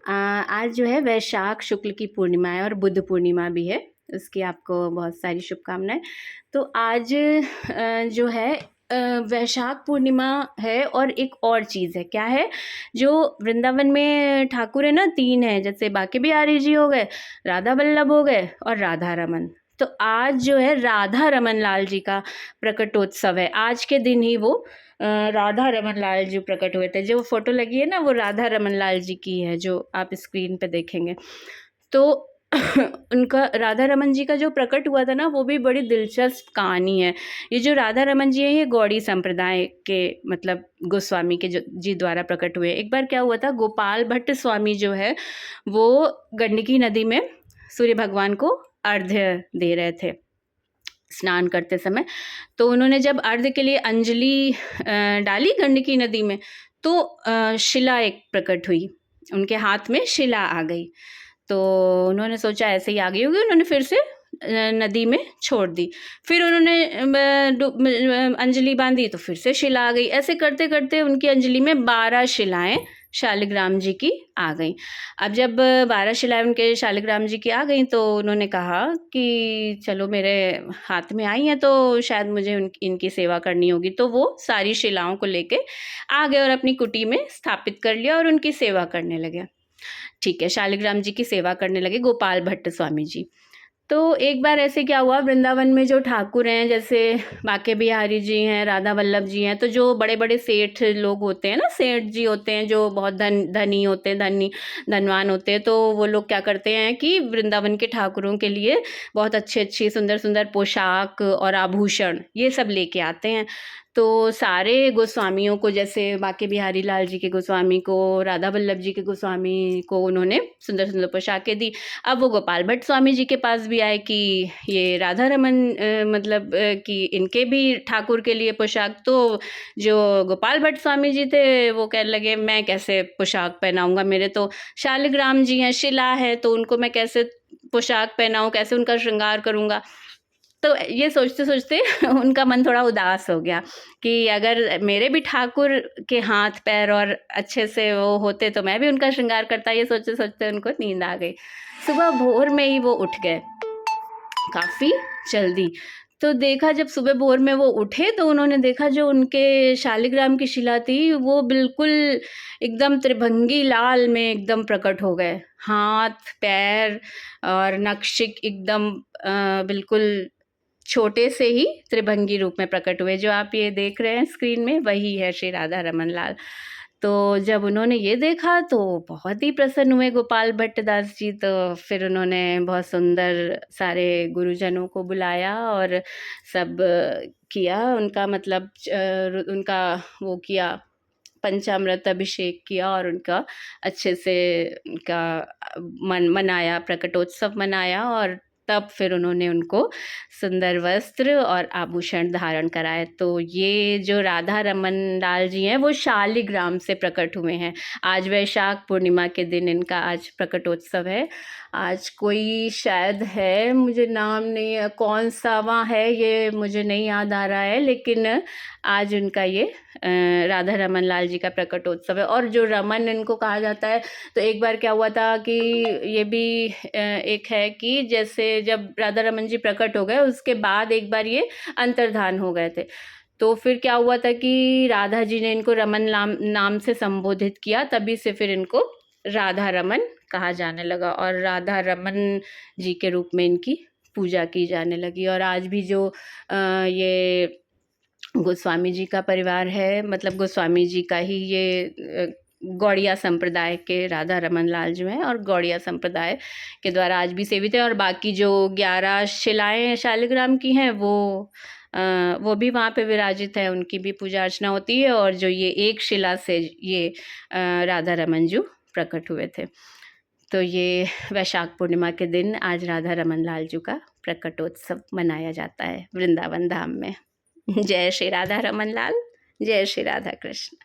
आज जो है वैशाख शुक्ल की पूर्णिमा है और बुद्ध पूर्णिमा भी है, उसकी आपको बहुत सारी शुभकामनाएँ। तो आज जो है वैशाख पूर्णिमा है और एक और चीज़ है, क्या है? जो वृंदावन में ठाकुर है ना 3 हैं, जैसे बांके बिहारी जी हो गए, राधा वल्लभ हो गए और राधा रमन। तो आज जो है राधा रमन लाल जी का प्रकटोत्सव है। आज के दिन ही वो राधा रमन लाल जी प्रकट हुए थे। जो फ़ोटो लगी है ना वो राधा रमन लाल जी की है, जो आप स्क्रीन पे देखेंगे। तो उनका राधा रमन जी का जो प्रकट हुआ था ना वो भी बड़ी दिलचस्प कहानी है। ये जो राधा रमन जी हैं ये गौड़ी संप्रदाय के मतलब गोस्वामी के जो जी द्वारा प्रकट हुए। एक बार क्या हुआ था, गोपाल भट्ट स्वामी जो है वो गंडकी नदी में सूर्य भगवान को अर्घ्य दे रहे थे स्नान करते समय। तो उन्होंने जब अर्घ्य के लिए अंजलि डाली गंडकी नदी में, तो शिला एक प्रकट हुई, उनके हाथ में शिला आ गई। तो उन्होंने सोचा ऐसे ही आ गई होगी, उन्होंने फिर से नदी में छोड़ दी। फिर उन्होंने अंजलि बांधी तो फिर से शिला आ गई। ऐसे करते करते उनकी अंजलि में 12 शिलाएँ शालिग्राम जी की आ गई। अब जब 12 शिलाएँ उनके शालिग्राम जी की आ गई तो उन्होंने कहा कि चलो मेरे हाथ में आई हैं तो शायद मुझे इनकी सेवा करनी होगी। तो वो सारी शिलाओं को लेके आ गए और अपनी कुटी में स्थापित कर लिया और उनकी सेवा करने लगे। ठीक है, शालिग्राम जी की सेवा करने लगे गोपाल भट्ट स्वामी जी। तो एक बार ऐसे क्या हुआ, वृंदावन में जो ठाकुर हैं जैसे बांके बिहारी जी हैं, राधा वल्लभ जी हैं, तो जो बड़े-बड़े सेठ लोग होते हैं ना, सेठ जी होते हैं जो बहुत धनी होते हैं, धनवान होते हैं, तो वो लोग क्या करते हैं कि वृंदावन के ठाकुरों के लिए बहुत अच्छी-अच्छी, सुंदर-सुंदर पोशाक और आभूषण ये सब लेके आते हैं। तो सारे गोस्वामियों को, जैसे बांके बिहारी लाल जी के गोस्वामी को, राधा वल्लभ जी के गोस्वामी को उन्होंने सुंदर-सुंदर पोशाकें दी। अब वो गोपाल भट्ट स्वामी जी के पास भी आए कि ये राधा रमन मतलब कि इनके भी ठाकुर के लिए पोशाक। तो जो गोपाल भट्ट स्वामी जी थे वो कहने लगे मैं कैसे पोशाक पहनाऊँगा, मेरे तो शालिग्राम जी हैं, शिला है, तो उनको मैं कैसे पोशाक पहनाऊँ, कैसे उनका श्रृंगार करूँगा। तो ये सोचते-सोचते उनका मन थोड़ा उदास हो गया कि अगर मेरे भी ठाकुर के हाथ पैर और अच्छे से वो होते तो मैं भी उनका श्रृंगार करता। ये सोचते-सोचते उनको नींद आ गई। सुबह भोर में ही वो उठ गए, काफ़ी जल्दी। तो देखा जब सुबह भोर में वो उठे तो उन्होंने देखा जो उनके शालिग्राम की शिला थी वो बिल्कुल एकदम त्रिभंगी लाल में एकदम प्रकट हो गए। हाथ, पैर और नक्श एकदम बिल्कुल छोटे से ही त्रिभंगी रूप में प्रकट हुए। जो आप ये देख रहे हैं स्क्रीन में वही है श्री राधा रमन लाल। तो जब उन्होंने ये देखा तो बहुत ही प्रसन्न हुए गोपाल भट्टदास जी। तो फिर उन्होंने बहुत सुंदर सारे गुरुजनों को बुलाया और सब किया उनका मतलब उनका वो किया, पंचामृत अभिषेक किया और उनका अच्छे से उनका मनाया, प्रकटोत्सव मनाया। और तब फिर उन्होंने उनको सुंदर वस्त्र और आभूषण धारण कराए। तो ये जो राधा रमन लाल जी हैं वो शालिग्राम से प्रकट हुए हैं। आज वैशाख पूर्णिमा के दिन इनका आज प्रकटोत्सव है। आज कोई शायद है, मुझे नाम नहीं, कौन सावा है ये मुझे नहीं याद आ रहा है, लेकिन आज उनका ये राधा रमन लाल जी का प्रकटोत्सव है। और जो रमन इनको कहा जाता है, तो एक बार क्या हुआ था कि ये भी एक है कि जैसे जब राधा रमन जी प्रकट हो गए उसके बाद एक बार ये अंतर्धान हो गए थे। तो फिर क्या हुआ था कि राधा जी ने इनको रमन नाम से संबोधित किया, तभी से फिर इनको राधा रमन कहा जाने लगा और राधा रमन जी के रूप में इनकी पूजा की जाने लगी। और आज भी जो ये गोस्वामी जी का परिवार है, मतलब गोस्वामी जी का ही ये गौड़िया संप्रदाय के राधा रमन लाल जो हैं और गौड़िया संप्रदाय के द्वारा आज भी सेवित हैं। और बाकी जो 11 शिलाएँ शालिग्राम की हैं वो भी वहाँ पे विराजित है, उनकी भी पूजा अर्चना होती है। और जो ये एक शिला से ये राधा रमन जी प्रकट हुए थे। तो ये वैशाख पूर्णिमा के दिन आज राधा रमन लाल जी का प्रकटोत्सव मनाया जाता है वृंदावन धाम में। जय श्री राधा रमन लाल, जय श्री राधा कृष्ण।